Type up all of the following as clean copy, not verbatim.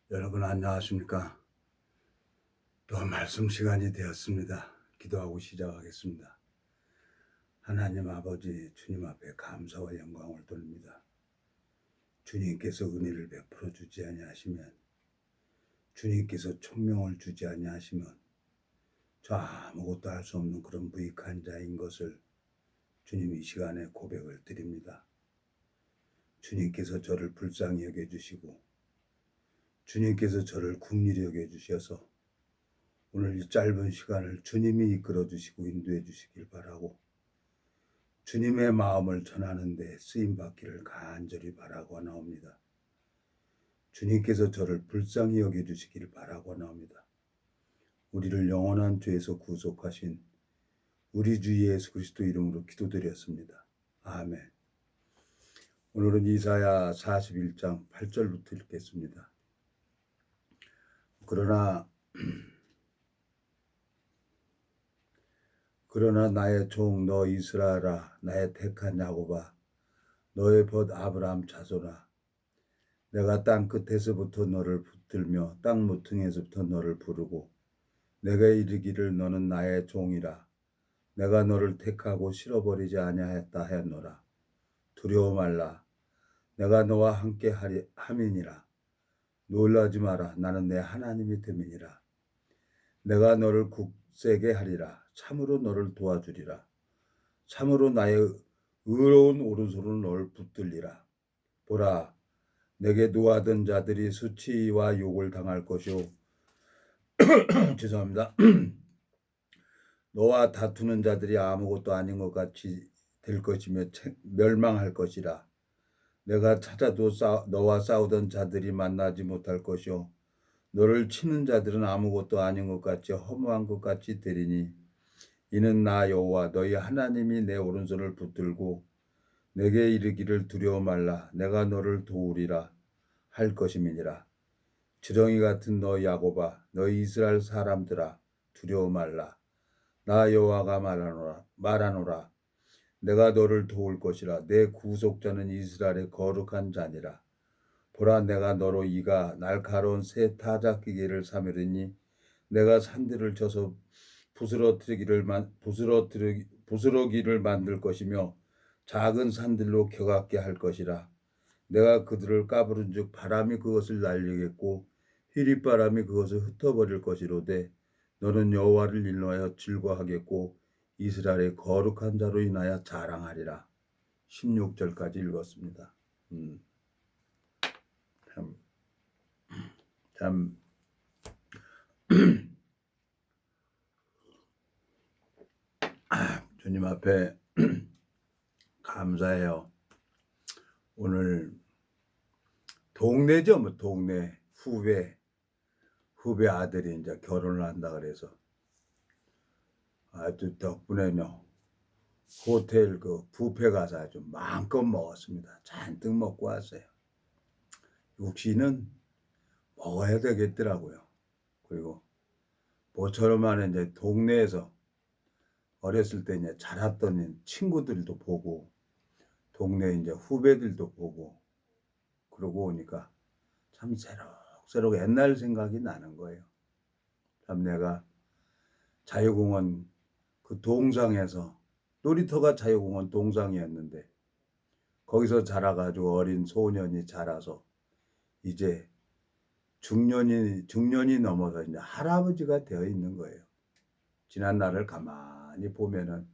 여러분 안녕하십니까? 또 말씀 시간이 되었습니다. 기도하고 시작하겠습니다. 하나님 아버지 주님 앞에 감사와 영광을 돌립니다. 주님께서 은혜를 베풀어 주지 아니하시면, 주님께서 총명을 주지 아니하시면 저 아무것도 할 수 없는 그런 무익한 자인 것을 주님 이 시간에 고백을 드립니다. 주님께서 저를 불쌍히 여겨주시고 주님께서 저를 긍휼히 여겨주셔서 오늘 이 짧은 시간을 주님이 이끌어 주시고 인도해 주시길 바라고, 주님의 마음을 전하는 데 쓰임 받기를 간절히 바라고 나옵니다. 주님께서 저를 불쌍히 여겨 주시기를 바라고 나옵니다. 우리를 영원한 죄에서 구속하신 우리 주 예수 그리스도 이름으로 기도드렸습니다. 아멘. 오늘은 이사야 41장 8절부터 읽겠습니다. 그러나 나의 종 너 이스라엘아, 나의 택한 야곱아, 너의 벗 아브라함 자손아, 내가 땅 끝에서부터 너를 붙들며 땅 모퉁이에서부터 너를 부르고 내가 이르기를 너는 나의 종이라. 내가 너를 택하고 실어버리지 아니하였다 하였노라. 두려워 말라. 내가 너와 함께 함이니라. 놀라지 마라. 나는 내 하나님이 됨이니라. 내가 너를 굳세게 하리라. 참으로 너를 도와주리라. 참으로 나의 의로운 오른손으로 너를 붙들리라. 보라, 내게 노하던 자들이 수치와 욕을 당할 것이요 죄송합니다. 너와 다투는 자들이 아무것도 아닌 것 같이 될 것이며 멸망할 것이라. 내가 찾아도 너와 싸우던 자들이 만나지 못할 것이요 너를 치는 자들은 아무것도 아닌 것 같이 허무한 것 같이 되리니, 이는 나 여호와 너희 하나님이 내 오른손을 붙들고 내게 이르기를 두려워 말라. 내가 너를 도우리라 할 것임이니라. 지렁이 같은 너 야곱아, 너희 이스라엘 사람들아, 두려워 말라. 나 여호와가 말하노라. 내가 너를 도울 것이라. 내 구속자는 이스라엘의 거룩한 자니라. 보라, 내가 너로 이가 날카로운 새 타작기계를 삼으리니 내가 산들을 쳐서 부스러기를 만들 것이며 작은 산들로 격하게 할 것이라. 내가 그들을 까부른즉 바람이 그것을 날리겠고 희릿바람이 그것을 흩어버릴 것이로되, 너는 여호와를 인하여 즐거워하겠고 이스라엘의 거룩한 자로 인하여 자랑하리라. 16절까지 읽었습니다. 참 주님 앞에 감사해요. 오늘 동네죠, 뭐 동네 후배 아들이 이제 결혼을 한다 그래서 아주 덕분에요 호텔 그 뷔페 가서 아주 마음껏 먹었습니다. 잔뜩 먹고 왔어요. 육신은 먹어야 되겠더라고요. 그리고 모처럼 안에 이제 동네에서 어렸을 때 이제 자랐던 친구들도 보고 동네 이제 후배들도 보고 그러고 오니까 참 새록새록 옛날 생각이 나는 거예요. 참 내가 자유공원 그 동상에서, 놀이터가 자유공원 동상이었는데 거기서 자라가지고 어린 소년이 자라서 이제 중년이 넘어서 이제 할아버지가 되어 있는 거예요. 지난 날을 가만히 보면은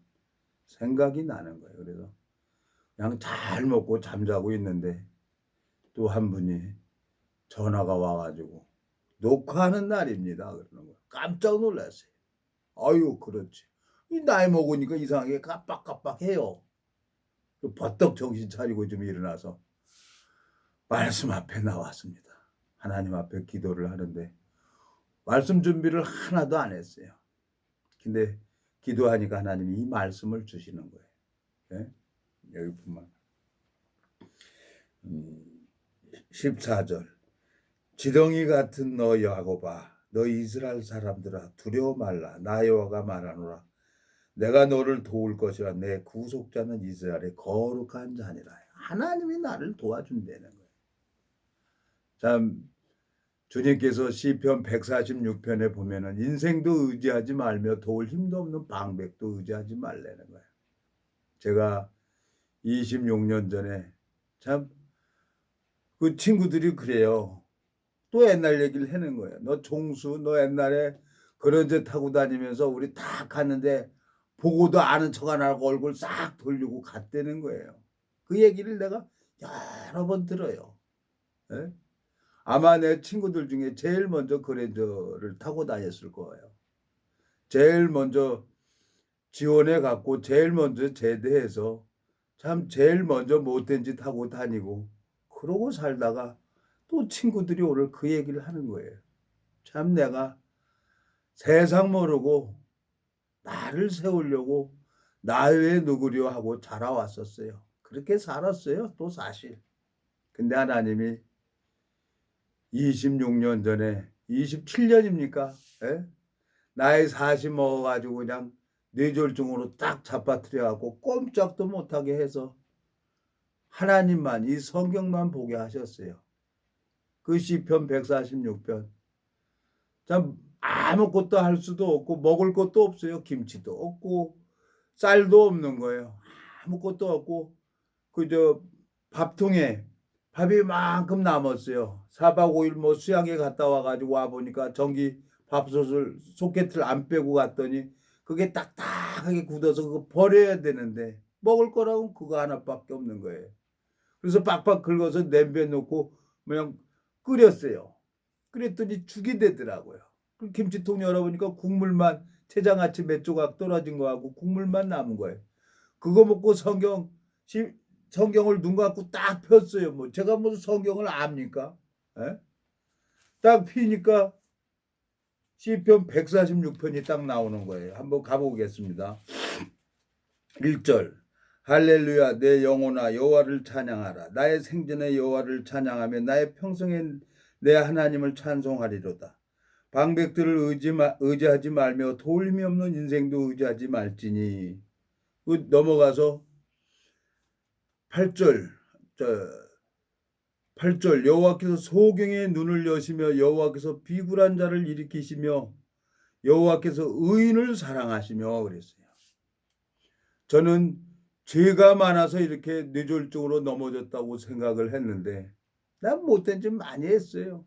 생각이 나는 거예요. 그래서 그냥 잘 먹고 잠자고 있는데 또 한 분이 전화가 와가지고 녹화하는 날입니다. 그러는 거예요. 깜짝 놀랐어요. 아유, 그렇지. 이 나이 먹으니까 이상하게 깜빡깜빡해요. 버떡 정신 차리고 좀 일어나서 말씀 앞에 나왔습니다. 하나님 앞에 기도를 하는데 말씀 준비를 하나도 안 했어요. 근데 기도하니까 하나님이 이 말씀을 주시는 거예요. 네? 여기뿐만. 14절. 지렁이 같은 너 야곱아, 너 이스라엘 사람들아, 두려워 말라. 나 여호와가 말하노라. 내가 너를 도울 것이라. 내 구속자는 이스라엘의 거룩한 자니라. 하나님이 나를 도와준다는 거예요. 참 주님께서 시편 146편에 보면은 인생도 의지하지 말며 도울 힘도 없는 방백도 의지하지 말라는 거예요. 제가 26년 전에 참 그 친구들이 그래요. 또 옛날 얘기를 하는 거예요. 너 종수, 너 옛날에 그런 데 타고 다니면서 우리 딱 갔는데 보고도 아는 척 안 하고 얼굴 싹 돌리고 갔다는 거예요. 그 얘기를 내가 여러 번 들어요. 예? 아마 내 친구들 중에 제일 먼저 그랜저를 타고 다녔을 거예요. 제일 먼저 지원해 갖고 제일 먼저 제대해서 참 제일 먼저 못된 짓 하고 다니고 그러고 살다가 또 친구들이 오늘 그 얘기를 하는 거예요. 참 내가 세상 모르고 나를 세우려고 나 외에 누구려 하고 자라왔었어요. 그렇게 살았어요. 또 사실. 근데 하나님이 26년 전에 27년입니까? 예? 나이 40 먹어가지고 그냥 뇌졸중으로 딱 잡아뜨려 갖고 꼼짝도 못하게 해서 하나님만 이 성경만 보게 하셨어요. 그 시편 146편. 참 아무것도 할 수도 없고 먹을 것도 없어요. 김치도 없고 쌀도 없는 거예요. 아무것도 없고 그저 밥통에 밥이 이만큼 남았어요. 4박 5일 뭐 수양에 갔다 와가지고 와보니까 전기 밥솥을 소켓을 안 빼고 갔더니 그게 딱딱하게 굳어서 그거 버려야 되는데 먹을 거라고 그거 하나밖에 없는 거예요. 그래서 빡빡 긁어서 냄비에 넣고 그냥 끓였어요. 그랬더니 죽이 되더라고요. 그 김치통 열어보니까 국물만 채장아찌 몇 조각 떨어진 거하고 국물만 남은 거예요. 그거 먹고 성경을 눈 감고 딱 폈어요. 뭐 제가 무슨 성경을 압니까? 에? 딱 피니까 시편 146편이 딱 나오는 거예요. 한번 가보겠습니다. 1절 할렐루야 내 영혼아 여호와를 찬양하라. 나의 생전에 여호와를 찬양하며 나의 평생에 내 하나님을 찬송하리로다. 방백들을 의지하지 말며 도울 힘이 없는 인생도 의지하지 말지니. 넘어가서 8절 8절 여호와께서 소경의 눈을 여시며 여호와께서 비굴한 자를 일으키시며 여호와께서 의인을 사랑하시며 그랬어요. 저는 죄가 많아서 이렇게 뇌졸중으로 넘어졌다고 생각을 했는데 난 못된 짓 많이 했어요.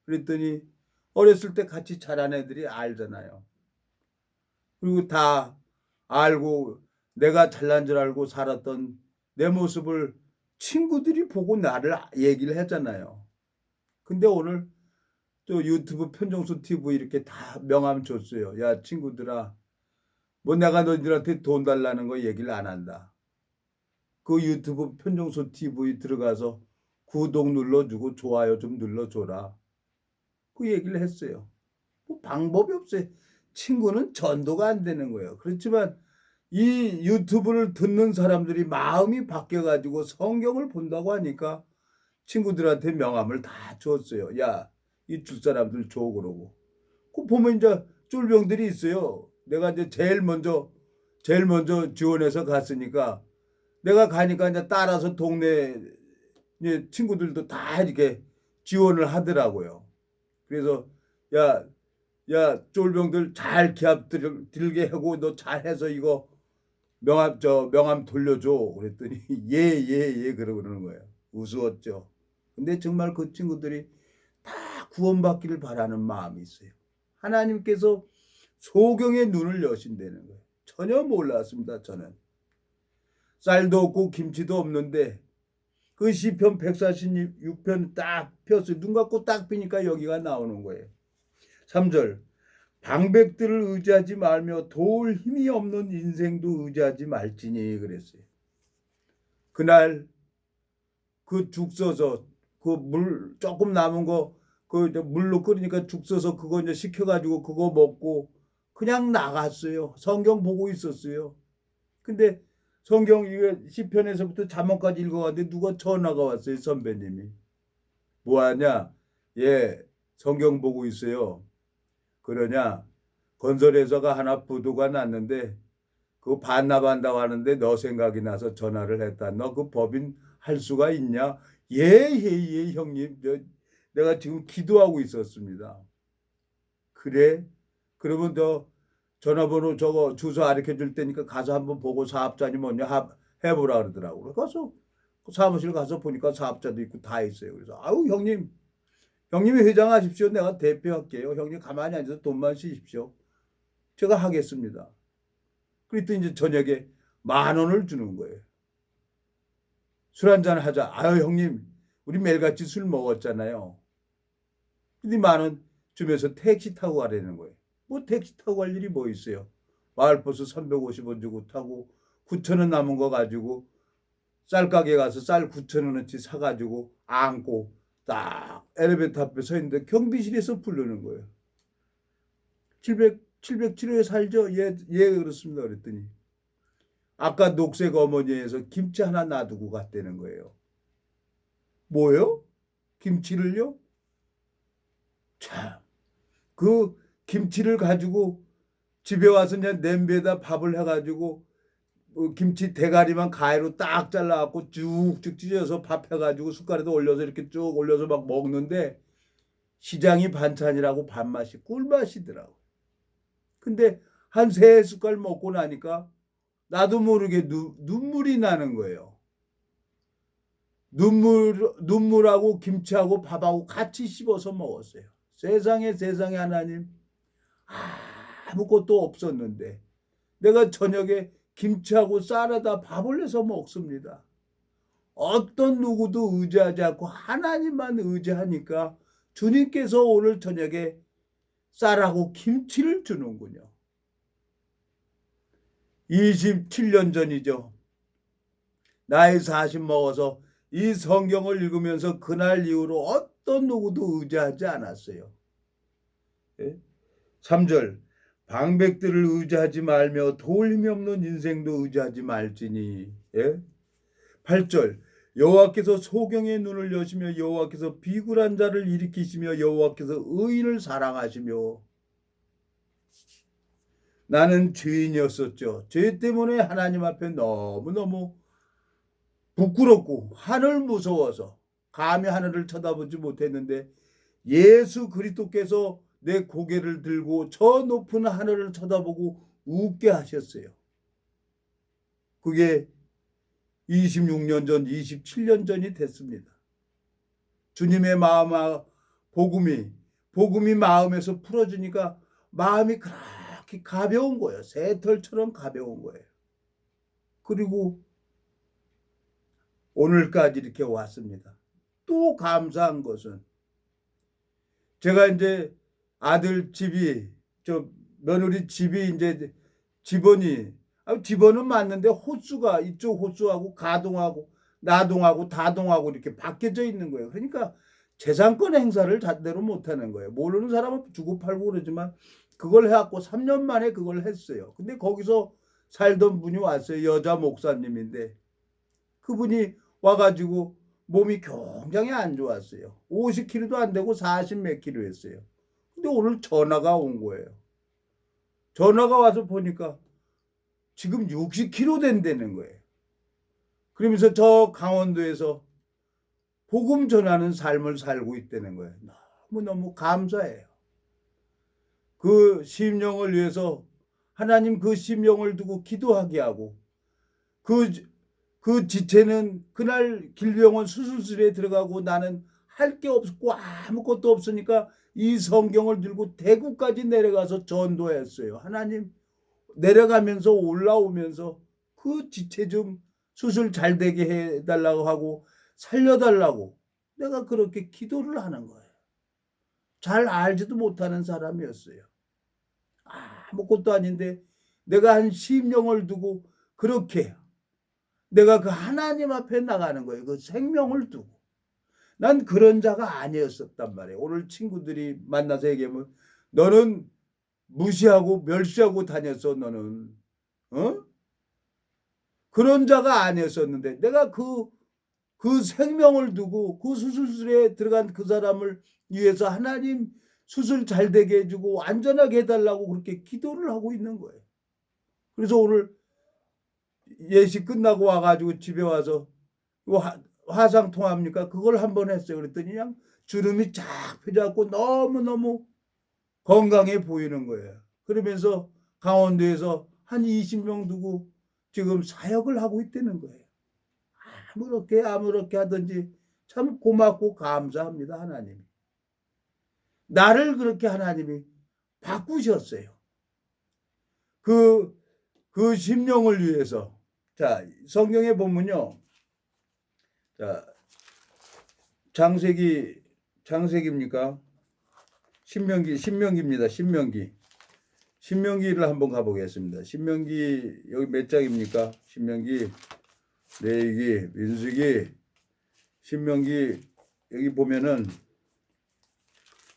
그랬더니 어렸을 때 같이 자란 애들이 알잖아요. 그리고 다 알고 내가 잘난 줄 알고 살았던 내 모습을 친구들이 보고 나를 얘기를 했잖아요. 근데 오늘 또 유튜브 편정수 TV 이렇게 다 명함 줬어요. 야 친구들아 뭐 내가 너희들한테 돈 달라는 거 얘기를 안 한다. 그 유튜브 편정수 TV 들어가서 구독 눌러주고 좋아요 좀 눌러줘라. 그 얘기를 했어요. 뭐 방법이 없어요. 친구는 전도가 안 되는 거예요. 그렇지만 이 유튜브를 듣는 사람들이 마음이 바뀌어가지고 성경을 본다고 하니까 친구들한테 명함을 다 줬어요. 야, 이 줄 사람들 줘 그러고. 그 보면 이제 쫄병들이 있어요. 내가 이제 제일 먼저 지원해서 갔으니까 내가 가니까 이제 따라서 동네 이제 친구들도 다 이렇게 지원을 하더라고요. 그래서 야 쫄병들 잘 기합 들게 하고 너 잘해서 이거 명함 돌려줘. 그랬더니 예 그러고 그러는 거예요. 우스웠죠. 근데 정말 그 친구들이 다 구원받기를 바라는 마음이 있어요. 하나님께서 소경의 눈을 여신다는 거예요. 전혀 몰랐습니다. 저는 쌀도 없고 김치도 없는데 그 시편 146편 딱 폈어요. 눈 감고 딱 피니까 여기가 나오는 거예요. 3절 방백들을 의지하지 말며 도울 힘이 없는 인생도 의지하지 말지니 그랬어요. 그날 그 죽 써서 그 물 조금 남은 거 그 물로 끓이니까 죽 써서 그거 이제 식혀가지고 그거 먹고 그냥 나갔어요. 성경 보고 있었어요. 근데 성경 이거 시편에서부터 잠언까지 읽어갔는데 누가 전화가 왔어요. 선배님이 뭐하냐? 예, 성경 보고 있어요. 그러냐? 건설회사가 하나 부도가 났는데 그거 반납한다고 하는데 너 생각이 나서 전화를 했다. 너 그 법인 할 수가 있냐? 예 형님. 내가 지금 기도하고 있었습니다. 그래? 그러면 너 전화번호 저거 주소 가르쳐 줄 테니까 가서 한번 보고 사업자니 뭐냐 해보라 그러더라고요. 가서 사무실 가서 보니까 사업자도 있고 다 있어요. 그래서 아우 형님, 형님이 회장하십시오. 내가 대표할게요. 형님 가만히 앉아서 돈만 쓰십시오. 제가 하겠습니다. 그랬더니 이제 저녁에 10,000원을 주는 거예요. 술 한잔 하자. 아유 형님, 우리 매일같이 술 먹었잖아요. 근데 10,000원 주면서 택시 타고 가라는 거예요. 뭐 택시 타고 갈 일이 뭐 있어요. 마을버스 350원 주고 타고 9,000원 남은 거 가지고 쌀 가게 가서 쌀 9,000원어치 사가지고 안고 딱 엘리베이터 앞에 서 있는데 경비실에서 부르는 거예요. 707호에 살죠? 예 그렇습니다. 그랬더니 아까 녹색 어머니에서 김치 하나 놔두고 갔다는 거예요. 뭐요? 김치를요? 참, 그 김치를 가지고 집에 와서 그냥 냄비에다 밥을 해가지고 김치 대가리만 가위로 딱 잘라갖고 쭉쭉 찢어서 밥 해가지고 숟갈에다 올려서 이렇게 쭉 올려서 막 먹는데 시장이 반찬이라고 밥맛이 꿀맛이더라고. 근데 한 3숟갈 먹고 나니까 나도 모르게 눈물이 나는 거예요. 눈물하고 김치하고 밥하고 같이 씹어서 먹었어요. 세상에 하나님, 아무것도 없었는데 내가 저녁에 김치하고 쌀에다 밥을 내서 먹습니다. 어떤 누구도 의지하지 않고 하나님만 의지하니까 주님께서 오늘 저녁에 쌀하고 김치를 주는군요. 27년 전이죠. 나이 40 먹어서 이 성경을 읽으면서 그날 이후로 어떤 누구도 의지하지 않았어요. 3절 방백들을 의지하지 말며 도울 힘이 없는 인생도 의지하지 말지니. 8절 여호와께서 소경의 눈을 여시며 여호와께서 비굴한 자를 일으키시며 여호와께서 의인을 사랑하시며. 나는 죄인이었었죠. 죄 때문에 하나님 앞에 너무너무 부끄럽고 하늘 무서워서 감히 하늘을 쳐다보지 못했는데 예수 그리스도께서 내 고개를 들고 저 높은 하늘을 쳐다보고 웃게 하셨어요. 그게 26년 전, 27년 전이 됐습니다. 주님의 복음이 마음에서 풀어주니까 마음이 그렇게 가벼운 거예요. 새털처럼 가벼운 거예요. 그리고 오늘까지 이렇게 왔습니다. 또 감사한 것은 제가 이제 아들 집이 며느리 집이 이제 집원은 맞는데 호수가 이쪽 호수하고 가동하고 나동하고 다동하고 이렇게 바뀌어져 있는 거예요. 그러니까 재산권 행사를 제대로 못하는 거예요. 모르는 사람은 주고 팔고 그러지만 그걸 해갖고 3년 만에 그걸 했어요. 근데 거기서 살던 분이 왔어요. 여자 목사님인데 그분이 와가지고 몸이 굉장히 안 좋았어요. 50kg도 안 되고 40 몇 킬로 했어요. 근데 오늘 전화가 온 거예요. 전화가 와서 보니까 지금 60kg 된다는 거예요. 그러면서 저 강원도에서 복음 전하는 삶을 살고 있다는 거예요. 너무너무 감사해요. 그 심령을 위해서 하나님 그 심령을 두고 기도하게 하고 그 지체는 그날 길병원 수술실에 들어가고 나는 할 게 없고 아무것도 없으니까 이 성경을 들고 대구까지 내려가서 전도했어요. 하나님 내려가면서 올라오면서 그 지체 좀 수술 잘 되게 해달라고 하고 살려달라고 내가 그렇게 기도를 하는 거예요. 잘 알지도 못하는 사람이었어요. 아무것도 아닌데 내가 한 심령을 두고 그렇게 내가 그 하나님 앞에 나가는 거예요. 그 생명을 두고. 난 그런 자가 아니었었단 말이에요. 오늘 친구들이 만나서 얘기하면 너는 무시하고 멸시하고 다녔어. 너는 그런 자가 아니었었는데 내가 그 생명을 두고 그 수술실에 들어간 그 사람을 위해서 하나님 수술 잘 되게 해주고 안전하게 해달라고 그렇게 기도를 하고 있는 거예요. 그래서 오늘 예식 끝나고 와가지고 집에 와서 화상 통합니까? 그걸 한번 했어요. 그랬더니 그냥 주름이 쫙 펴져갖고 너무너무 건강해 보이는 거예요. 그러면서 강원도에서 한 20명 두고 지금 사역을 하고 있다는 거예요. 아무렇게 하든지 참 고맙고 감사합니다, 하나님이. 나를 그렇게 하나님이 바꾸셨어요. 그 심령을 위해서. 자, 성경에 보면요. 자, 창세기입니까? 신명기입니다. 신명기를 한번 가보겠습니다. 신명기 여기 몇 장입니까? 신명기, 레위기, 민수기, 신명기 여기 보면은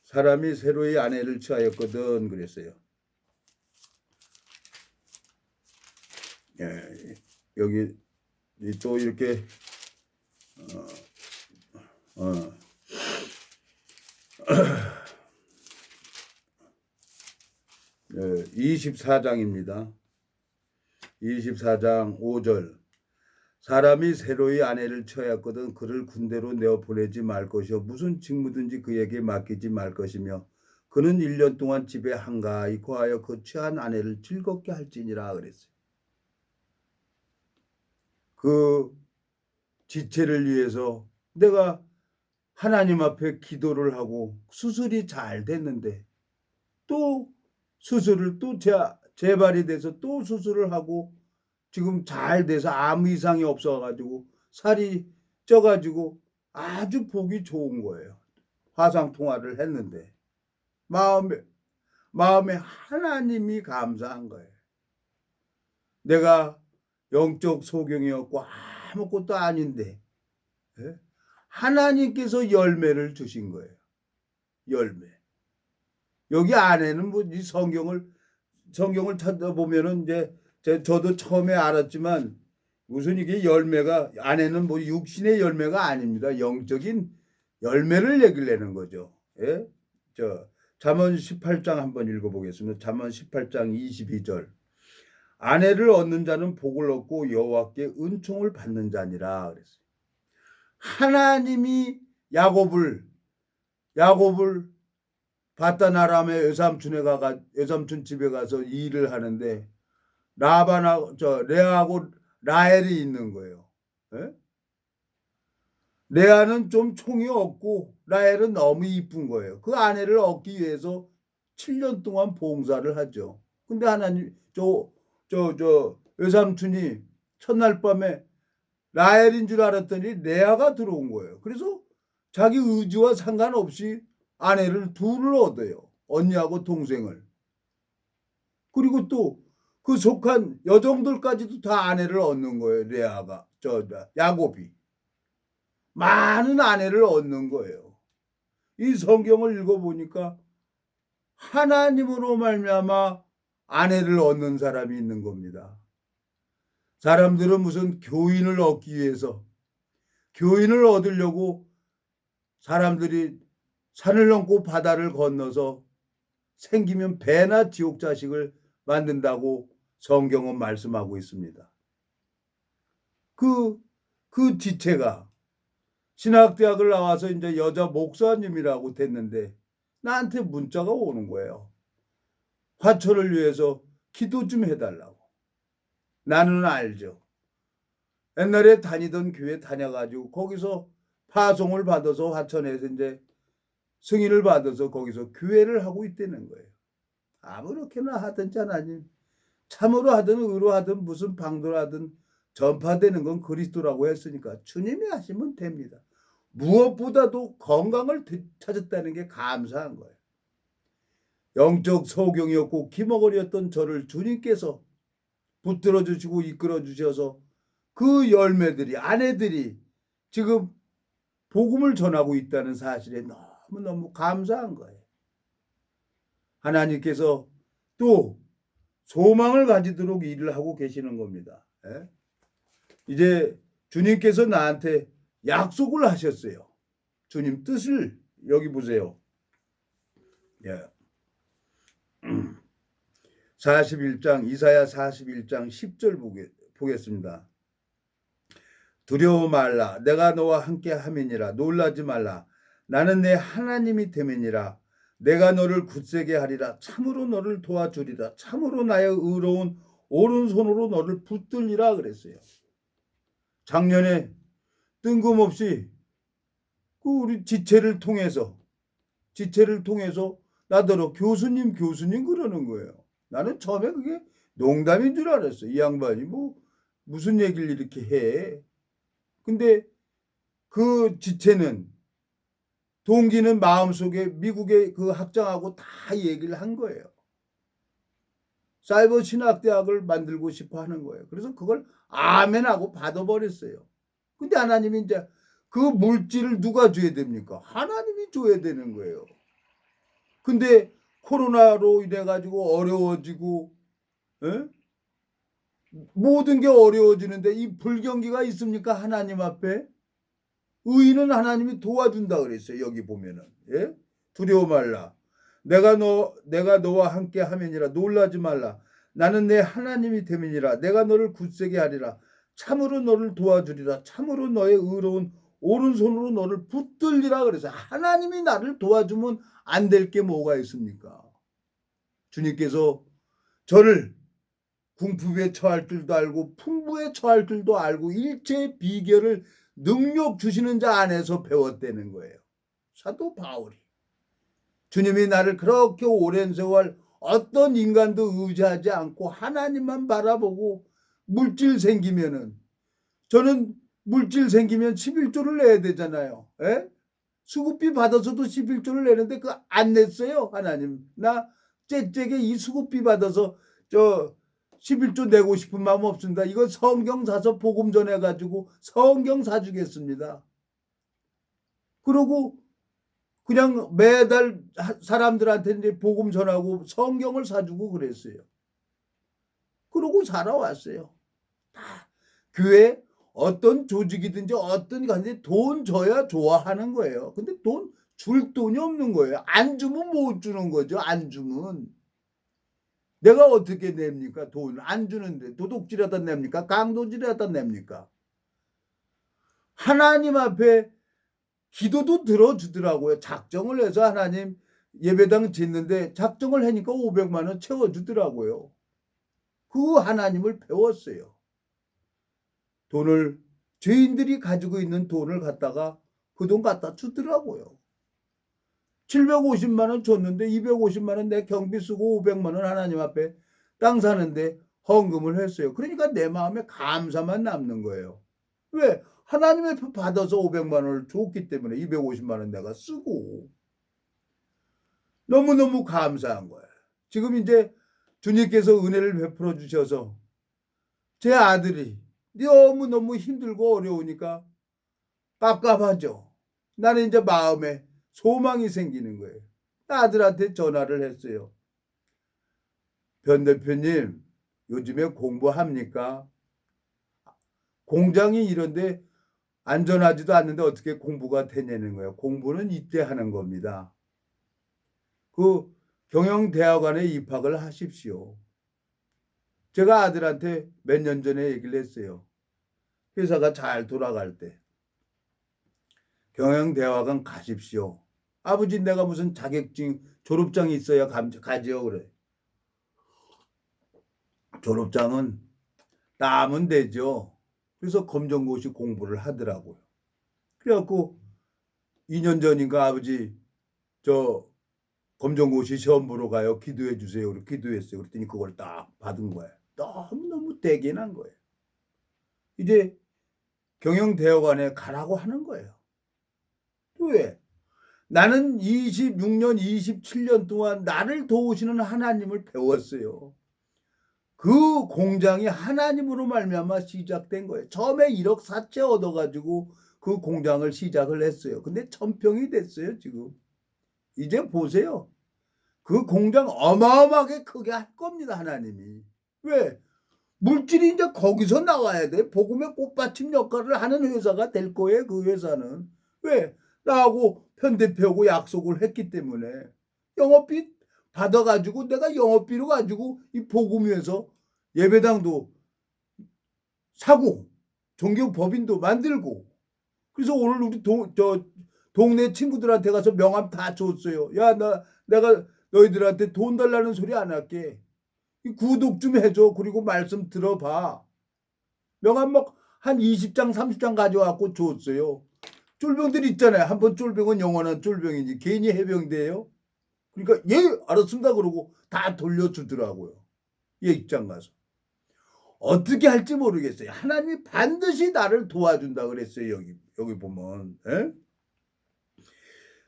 사람이 새로이 아내를 취하였거든 그랬어요. 예, 여기 또 이렇게 24장입니다. 24장 5절. 사람이 새로이 아내를 취하였거든 그를 군대로 내어 보내지 말 것이요 무슨 직무든지 그에게 맡기지 말 것이며 그는 1년 동안 집에 한가히 거하여 그 취한 아내를 즐겁게 할지니라 그랬어요. 그 지체를 위해서 내가 하나님 앞에 기도를 하고 수술이 잘 됐는데 또 수술을 또 재발이 돼서 또 수술을 하고 지금 잘 돼서 아무 이상이 없어가지고 살이 쪄가지고 아주 보기 좋은 거예요. 화상 통화를 했는데 마음에 하나님이 감사한 거예요. 내가 영적 소경이었고 아무것도 아닌데 하나님께서 열매를 주신 거예요. 열매. 여기 안에는 뭐 이 성경을 찾아보면은 이제 저도 처음에 알았지만 무슨 이게 열매가 안에는 뭐 육신의 열매가 아닙니다. 영적인 열매를 얘기하는 거죠. 예? 잠언 18장 한번 읽어보겠습니다. 잠언 18장 22절. 아내를 얻는 자는 복을 얻고 여호와께 은총을 받는 자니라 그랬어요. 하나님이 야곱을 바단 아람의 외삼촌 집에 가서 일을 하는데 레아하고 라헬이 있는 거예요. 예? 레아는 좀 총이 없고 라헬은 너무 이쁜 거예요. 그 아내를 얻기 위해서 7년 동안 봉사를 하죠. 근데 하나님 외삼촌이 첫날 밤에 라헬인 줄 알았더니 레아가 들어온 거예요. 그래서 자기 의지와 상관없이 아내를 둘을 얻어요. 언니하고 동생을. 그리고 또 그 속한 여종들까지도 다 아내를 얻는 거예요. 레아가 야곱이 많은 아내를 얻는 거예요. 이 성경을 읽어보니까 하나님으로 말미암아 아내를 얻는 사람이 있는 겁니다. 사람들은 무슨 교인을 얻기 위해서 교인을 얻으려고 사람들이 산을 넘고 바다를 건너서 생기면 배나 지옥 자식을 만든다고 성경은 말씀하고 있습니다. 그 지체가 신학대학을 나와서 이제 여자 목사님이라고 됐는데 나한테 문자가 오는 거예요. 화초를 위해서 기도 좀 해달라고. 나는 알죠. 옛날에 다니던 교회 다녀가지고 거기서 파송을 받아서 화천에서 이제 승인을 받아서 거기서 교회를 하고 있다는 거예요. 아무렇게나 하든지 하나님 참으로 하든 의로 하든 무슨 방도로 하든 전파되는 건 그리스도라고 했으니까 주님이 하시면 됩니다. 무엇보다도 건강을 찾았다는 게 감사한 거예요. 영적 소경이었고 기머거리였던 저를 주님께서 붙들어 주시고 이끌어 주셔서 그 열매들이 아내들이 지금 복음을 전하고 있다는 사실에 너무너무 감사한 거예요. 하나님께서 또 소망을 가지도록 일을 하고 계시는 겁니다. 예? 이제 주님께서 나한테 약속을 하셨어요. 주님 뜻을 여기 보세요. 예. 41장 이사야 41장 10절 보겠습니다. 두려워 말라 내가 너와 함께 함이니라 놀라지 말라 나는 내 하나님이 됨이니라. 내가 너를 굳세게 하리라. 참으로 너를 도와주리라. 참으로 나의 의로운 오른손으로 너를 붙들리라 그랬어요. 작년에 뜬금없이 우리 지체를 통해서 나더러 교수님 그러는 거예요. 나는 처음에 그게 농담인 줄 알았어. 이 양반이 뭐 무슨 얘기를 이렇게 해. 근데 그 지체는 동기는 마음속에 미국의 그 학장하고 다 얘기를 한 거예요. 사이버 신학대학을 만들고 싶어 하는 거예요. 그래서 그걸 아멘하고 받아버렸어요. 근데 하나님이 이제 그 물질을 누가 줘야 됩니까? 하나님이 줘야 되는 거예요. 근데 코로나로 인해 가지고 어려워지고 모든 게 어려워지는데 이 불경기가 있습니까? 하나님 앞에? 의인은 하나님이 도와준다 그랬어요. 여기 보면은. 예? 두려워 말라. 내가 너와 함께 하면이라. 놀라지 말라. 나는 내 하나님이 됨이니라. 내가 너를 굳세게 하리라. 참으로 너를 도와주리라. 참으로 너의 의로운 오른손으로 너를 붙들리라 그래서 하나님이 나를 도와주면 안 될 게 뭐가 있습니까? 주님께서 저를 궁핍에 처할 줄도 알고 풍부에 처할 줄도 알고 일체의 비결을 능력 주시는 자 안에서 배웠다는 거예요. 사도 바울이. 주님이 나를 그렇게 오랜 세월 어떤 인간도 의지하지 않고 하나님만 바라보고 물질 생기면은 저는 물질 생기면 11조를 내야 되잖아요. 에? 수급비 받아서도 11조를 내는데 그거 안 냈어요. 하나님. 나 째째게 이 수급비 받아서 저 11조 내고 싶은 마음 없습니다. 이거 성경 사서 복음 전해가지고 성경 사주겠습니다. 그러고 그냥 매달 사람들한테 이제 복음 전하고 성경을 사주고 그랬어요. 그러고 살아왔어요. 다 교회 어떤 조직이든지 어떤 간에 돈 줘야 좋아하는 거예요. 근데 줄 돈이 없는 거예요. 안 주면 못 주는 거죠. 안 주면. 내가 어떻게 냅니까? 돈 안 주는데 도둑질하다 냅니까? 강도질하다 냅니까? 하나님 앞에 기도도 들어주더라고요. 작정을 해서 하나님 예배당 짓는데 작정을 하니까 500만 원 채워주더라고요. 그 하나님을 배웠어요. 돈을 죄인들이 가지고 있는 돈을 갖다가 그 돈 갖다 주더라고요. 750만 원 줬는데 250만 원 내 경비 쓰고 500만 원 하나님 앞에 땅 사는데 헌금을 했어요. 그러니까 내 마음에 감사만 남는 거예요. 왜? 하나님의 받아서 500만 원을 줬기 때문에 250만 원 내가 쓰고 너무너무 감사한 거예요. 지금 이제 주님께서 은혜를 베풀어 주셔서 제 아들이 너무너무 힘들고 어려우니까 깝깝하죠. 나는 이제 마음에 소망이 생기는 거예요. 아들한테 전화를 했어요. 변 대표님, 요즘에 공부합니까? 공장이 이런데 안전하지도 않는데 어떻게 공부가 되냐는 거예요. 공부는 이때 하는 겁니다. 그 경영대학원에 입학을 하십시오. 제가 아들한테 몇 년 전에 얘기를 했어요. 회사가 잘 돌아갈 때 경영대학원 가십시오. 아버지 내가 무슨 자격증 졸업장이 있어야 가지요 그래. 졸업장은 따면 되죠. 그래서 검정고시 공부를 하더라고요. 그래갖고 2년 전인가 아버지 저 검정고시 시험 보러 가요. 기도해 주세요. 그래서 기도했어요. 그랬더니 그걸 딱 받은 거예요. 너무너무 대견한 거예요. 이제 경영대학원에 가라고 하는 거예요. 왜? 나는 26년, 27년 동안 나를 도우시는 하나님을 배웠어요. 그 공장이 하나님으로 말미암아 시작된 거예요. 처음에 1억 4천 얻어가지고 그 공장을 시작을 했어요. 근데 1000평이 됐어요 지금. 이제 보세요. 그 공장 어마어마하게 크게 할 겁니다 하나님이. 왜? 물질이 이제 거기서 나와야 돼. 복음의 꽃받침 역할을 하는 회사가 될 거예요. 그 회사는. 왜? 나하고 편대표하고 약속을 했기 때문에 영업비 받아가지고 내가 영업비로 가지고 이 복음위에서 예배당도 사고 종교법인도 만들고 그래서 오늘 우리 동네 친구들한테 가서 명함 다 줬어요. 야, 내가 너희들한테 돈 달라는 소리 안 할게. 구독 좀 해줘. 그리고 말씀 들어봐. 명함 막 한 20장 30장 가져와갖고 줬어요. 쫄병들 있잖아요. 한번 쫄병은 영원한 쫄병이지 괜히 해병대예요. 그러니까 예 알았습니다 그러고 다 돌려주더라고요. 예 입장 가서. 어떻게 할지 모르겠어요. 하나님이 반드시 나를 도와준다 그랬어요. 여기 보면. 예?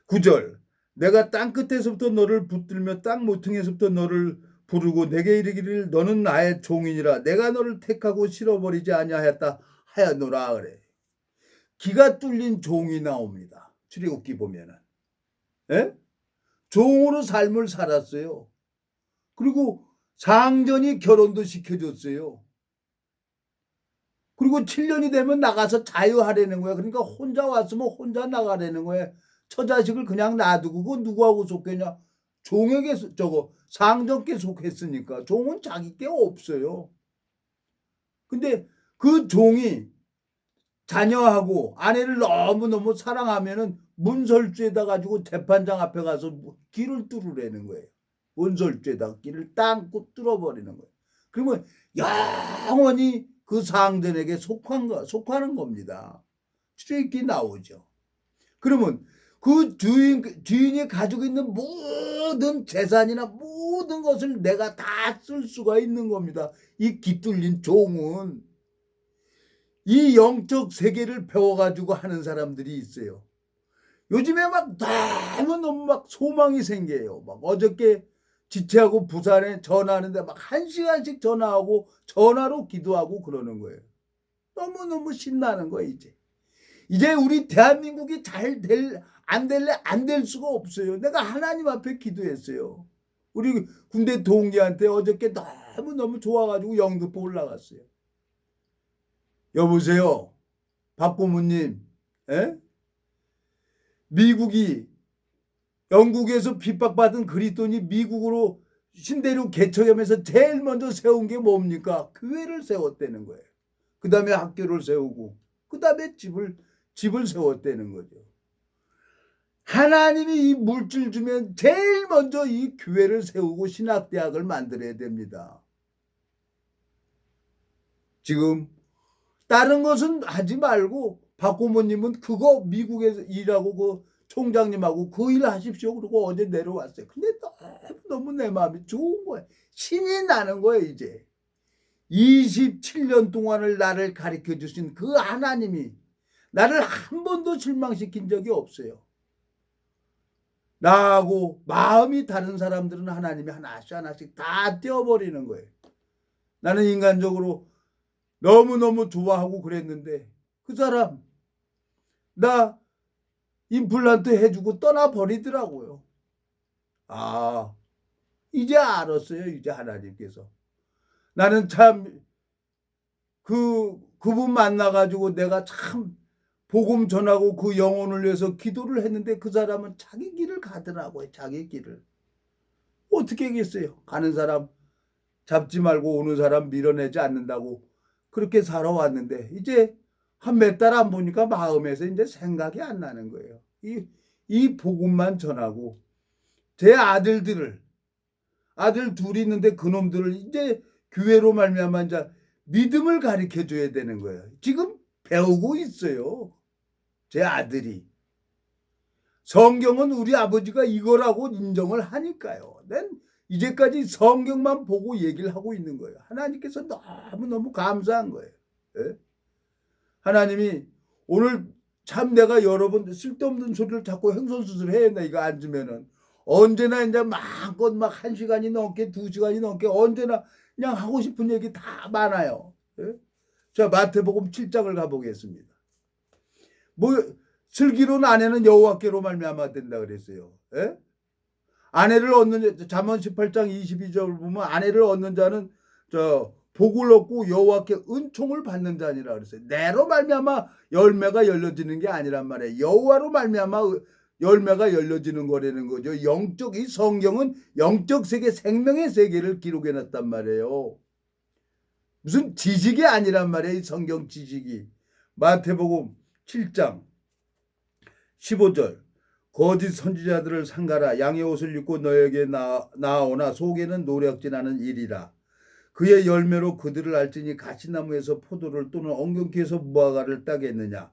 9절 내가 땅끝에서부터 너를 붙들며 땅 모퉁이에서부터 너를 부르고 내게 이르기를 너는 나의 종이니라 내가 너를 택하고 실어버리지 아니하였다 하였노라 그래. 기가 뚫린 종이 나옵니다. 출애굽기 보면은. 예? 종으로 삶을 살았어요. 그리고 상전이 결혼도 시켜줬어요. 그리고 7년이 되면 나가서 자유하려는 거야. 그러니까 혼자 왔으면 혼자 나가려는 거야. 처자식을 그냥 놔두고 그거 누구하고 속했냐. 종에게 상전께 속했으니까. 종은 자기 게 없어요. 근데 그 종이 자녀하고 아내를 너무너무 사랑하면은 문설주에다 가지고 재판장 앞에 가서 길을 뚫으라는 거예요. 문설주에다 길을 땅고 뚫어버리는 거예요. 그러면 영원히 그 상전에게 속하는 겁니다. 출애굽기 나오죠. 그러면 그 주인이 가지고 있는 모든 재산이나 모든 것을 내가 다 쓸 수가 있는 겁니다. 이 깃뚫린 종은. 이 영적 세계를 배워가지고 하는 사람들이 있어요. 요즘에 막 너무 막 소망이 생겨요. 막 어저께 지체하고 부산에 전화하는데 막 1시간씩 전화하고 전화로 기도하고 그러는 거예요. 너무너무 신나는 거예요, 이제. 이제 우리 대한민국이 안 될 수가 없어요. 내가 하나님 앞에 기도했어요. 우리 군대 동기한테 어저께 너무너무 좋아가지고 영등포 올라갔어요. 여보세요. 박고모님. 에? 미국이 영국에서 핍박받은 그리스도인이 미국으로 신대륙 개척하면서 제일 먼저 세운 게 뭡니까? 교회를 세웠다는 거예요. 그 다음에 학교를 세우고 그 다음에 집을 세웠다는 거죠. 하나님이 이 물질 주면 제일 먼저 이 교회를 세우고 신학대학을 만들어야 됩니다. 지금 다른 것은 하지 말고 박고모님은 그거 미국에서 일하고 그 총장님하고 그 일 하십시오. 그러고 어제 내려왔어요. 근데 너무 내 마음이 좋은 거예요. 신이 나는 거예요. 이제 27년 동안을 나를 가르쳐 주신 그 하나님이 나를 한 번도 실망시킨 적이 없어요. 나하고 마음이 다른 사람들은 하나님이 하나씩 다 떼어버리는 거예요. 나는 인간적으로 너무너무 좋아하고 그랬는데 그 사람 나 임플란트 해주고 떠나버리더라고요. 아 이제 알았어요. 이제 하나님께서. 나는 참 그분 만나가지고 내가 참 복음 전하고 그 영혼을 위해서 기도를 했는데 그 사람은 자기 길을 가더라고요. 자기 길을. 어떻게 하겠어요. 가는 사람 잡지 말고 오는 사람 밀어내지 않는다고 그렇게 살아왔는데 이제 한 몇 달 안 보니까 마음에서 이제 생각이 안 나는 거예요. 이 복음만 전하고 제 아들 둘이 있는데 그놈들을 이제 교회로 말미암아 이제 믿음을 가르쳐 줘야 되는 거예요. 지금 배우고 있어요. 제 아들이. 성경은 우리 아버지가 이거라고 인정을 하니까요. 난 이제까지 성경만 보고 얘기를 하고 있는 거예요. 하나님께서 너무너무 감사한 거예요. 예? 하나님이 오늘 참 내가 여러 번 쓸데없는 소리를 자꾸 횡설수설 해야 된다. 이거 앉으면은. 언제나 이제 마음껏 막 1시간이 넘게 2시간이 넘게 언제나 그냥 하고 싶은 얘기 다 많아요. 예? 자, 마태복음 7장을 가보겠습니다. 슬기로운 아내는 여호와께로 말미암아 된다 그랬어요. 예? 아내를 얻는 잠언 18장 22절 보면 아내를 얻는 자는 복을 얻고 여호와께 은총을 받는 자니라 그랬어요. 내로 말미암아 열매가 열려지는 게 아니란 말이에요. 여호와로 말미암아 열매가 열려지는 거라는 거죠. 이 성경은 영적 세계, 생명의 세계를 기록해 놨단 말이에요. 무슨 지식이 아니란 말이에요. 이 성경 지식이. 마태복음 7장 15절 거짓 선지자들을 삼가라. 양의 옷을 입고 너에게 나아오나 속에는 노력진하는 일이라. 그의 열매로 그들을 알지니 가시나무에서 포도를 또는 엉겅퀴에서 무화과를 따겠느냐.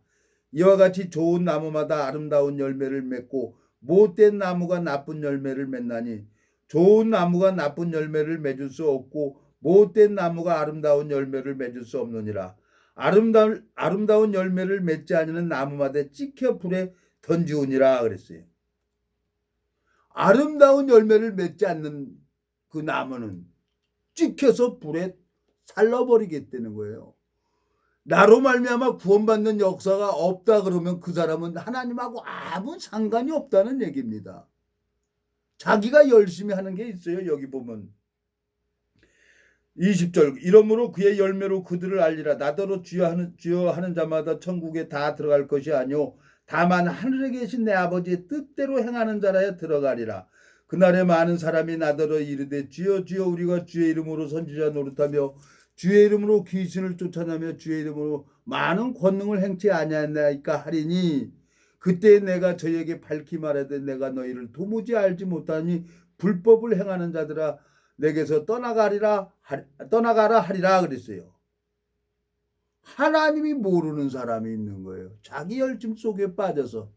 이와 같이 좋은 나무마다 아름다운 열매를 맺고 못된 나무가 나쁜 열매를 맺나니 좋은 나무가 나쁜 열매를 맺을 수 없고 못된 나무가 아름다운 열매를 맺을 수 없느니라. 아름다운 열매를 맺지 않는 나무마다 찍혀 불에 던지우니라 그랬어요. 아름다운 열매를 맺지 않는 그 나무는 찍혀서 불에 살라버리겠다는 거예요. 나로 말미암아 구원받는 역사가 없다 그러면 그 사람은 하나님하고 아무 상관이 없다는 얘기입니다. 자기가 열심히 하는 게 있어요. 여기 보면 20절 이러므로 그의 열매로 그들을 알리라. 나더러 주여 하는 자마다 천국에 다 들어갈 것이 아니오 다만 하늘에 계신 내 아버지의 뜻대로 행하는 자라야 들어가리라. 그날에 많은 사람이 나더러 이르되 주여 주여 우리가 주의 이름으로 선지자 노릇하며 주의 이름으로 귀신을 쫓아내며 주의 이름으로 많은 권능을 행치 아니하나이까 하리니 그때 내가 저에게 밝히 말하되 내가 너희를 도무지 알지 못하니 불법을 행하는 자들아 내게서 떠나가라 하리라 그랬어요. 하나님이 모르는 사람이 있는 거예요. 자기 열심 속에 빠져서.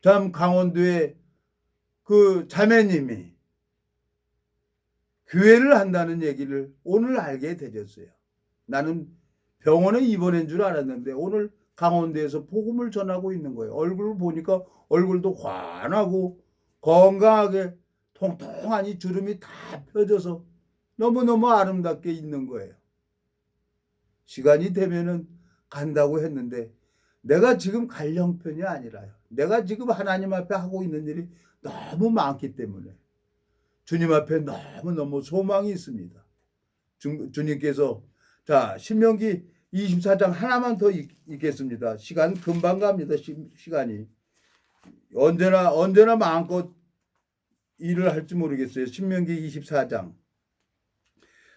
참 강원도에 그 자매님이 교회를 한다는 얘기를 오늘 알게 되졌어요. 나는 병원에 입원한 줄 알았는데 오늘 강원도에서 복음을 전하고 있는 거예요. 얼굴을 보니까 얼굴도 환하고 건강하게 통통하니 주름이 다 펴져서 너무너무 아름답게 있는 거예요. 시간이 되면은 간다고 했는데 내가 지금 갈 형편이 아니라요. 내가 지금 하나님 앞에 하고 있는 일이 너무 많기 때문에 주님 앞에 너무너무 소망이 있습니다. 주님께서 자 신명기 24장 하나만 더 읽겠습니다. 시간 금방 갑니다. 시간이 언제나 마음껏 일을 할지 모르겠어요. 신명기 24장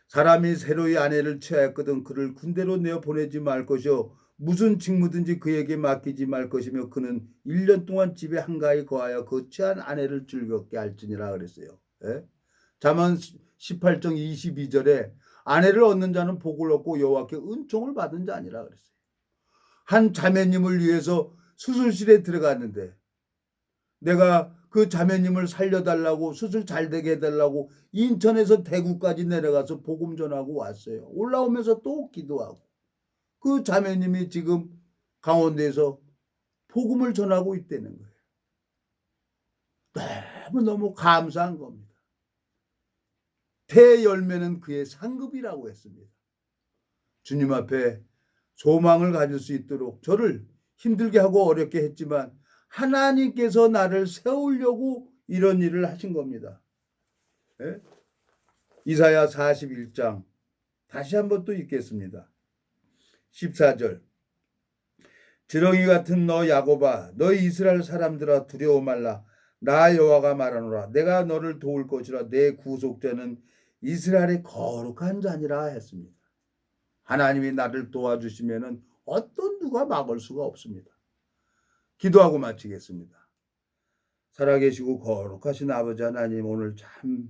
사람이 새로이 아내를 취하였거든 그를 군대로 내어 보내지 말 것이요 무슨 직무든지 그에게 맡기지 말 것이며 그는 1년 동안 집에 한가히 거하여 그 취한 아내를 즐겁게 할지니라 그랬어요. 예? 잠언 18장 22절에 아내를 얻는 자는 복을 얻고 여호와께 은총을 받은 자니라 그랬어요. 한 자매님을 위해서 수술실에 들어갔는데 내가 그 자매님을 살려달라고 수술 잘 되게 해달라고 인천에서 대구까지 내려가서 복음 전하고 왔어요. 올라오면서 또 기도하고 그 자매님이 지금 강원도에서 복음을 전하고 있다는 거예요. 너무 감사한 겁니다. 대열매는 그의 상급이라고 했습니다. 주님 앞에 소망을 가질 수 있도록 저를 힘들게 하고 어렵게 했지만 하나님께서 나를 세우려고 이런 일을 하신 겁니다. 네? 이사야 41장 다시 한번 또 읽겠습니다. 14절 지렁이 같은 너 야곱아 너희 이스라엘 사람들아 두려워 말라 나 여호와가 말하노라 내가 너를 도울 것이라 내 구속자는 이스라엘의 거룩한 자니라 했습니다. 하나님이 나를 도와주시면은 어떤 누가 막을 수가 없습니다. 기도하고 마치겠습니다. 살아계시고 거룩하신 아버지 하나님 오늘 참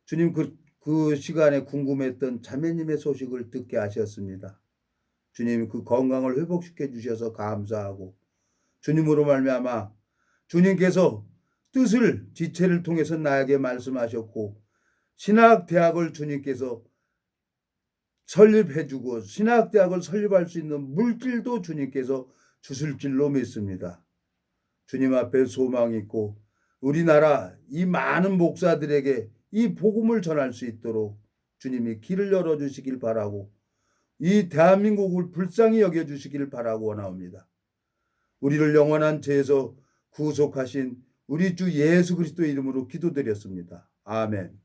주님 그 시간에 궁금했던 자매님의 소식을 듣게 하셨습니다. 주님 그 건강을 회복시켜 주셔서 감사하고 주님으로 말미암아 주님께서 뜻을 지체를 통해서 나에게 말씀하셨고 신학대학을 주님께서 설립해주고 신학대학을 설립할 수 있는 물질도 주님께서 주실 줄로 믿습니다. 주님 앞에 소망이 있고 우리나라 이 많은 목사들에게 이 복음을 전할 수 있도록 주님이 길을 열어주시길 바라고 이 대한민국을 불쌍히 여겨주시길 바라고 원하옵니다. 우리를 영원한 죄에서 구속하신 우리 주 예수 그리스도의 이름으로 기도드렸습니다. 아멘.